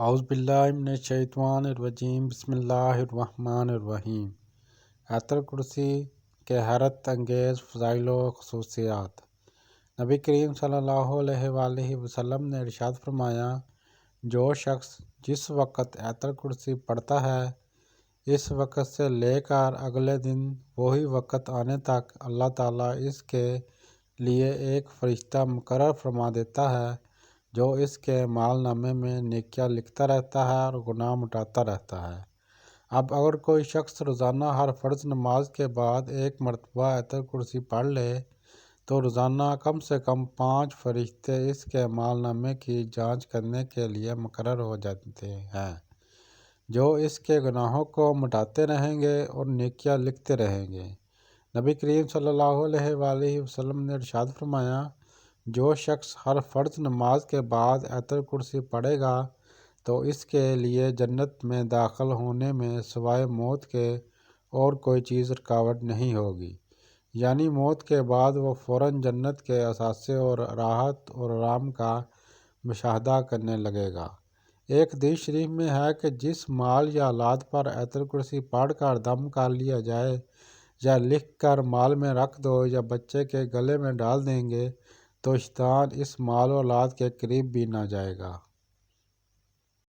اعوذ باللہ من الشیطان الرجیم بسم اللہ الرحمن الرحیم۔ آیت الکرسی کے حیرت انگیز فضائل و خصوصیات۔ نبی کریم صلی اللہ علیہ وآلہ وسلم نے ارشاد فرمایا، جو شخص جس وقت آیت الکرسی پڑھتا ہے اس وقت سے لے کر اگلے دن وہی وقت آنے تک اللہ تعالیٰ اس کے لیے ایک فرشتہ مقرر فرما دیتا ہے جو اس کے مال نامے میں نیکیاں لکھتا رہتا ہے اور گناہ مٹاتا رہتا ہے۔ اب اگر کوئی شخص روزانہ ہر فرض نماز کے بعد ایک مرتبہ آیت الکرسی پڑھ لے تو روزانہ کم سے کم 5 فرشتے اس کے مال نامے کی جانچ کرنے کے لیے مقرر ہو جاتے ہیں، جو اس کے گناہوں کو مٹاتے رہیں گے اور نیکیاں لکھتے رہیں گے۔ نبی کریم صلی اللہ علیہ وآلہ وسلم نے ارشاد فرمایا، جو شخص ہر فرض نماز کے بعد آیت الکرسی پڑھے گا تو اس کے لیے جنت میں داخل ہونے میں سوائے موت کے اور کوئی چیز رکاوٹ نہیں ہوگی، یعنی موت کے بعد وہ فوراً جنت کے اثاثے اور راحت اور آرام کا مشاہدہ کرنے لگے گا۔ ایک حدیث شریف میں ہے کہ جس مال یا اولاد پر آیت الکرسی پڑھ کر دم کر لیا جائے یا لکھ کر مال میں رکھ دو یا بچے کے گلے میں ڈال دیں گے تو شیطان اس مال و اولاد کے قریب بھی نہ جائے گا۔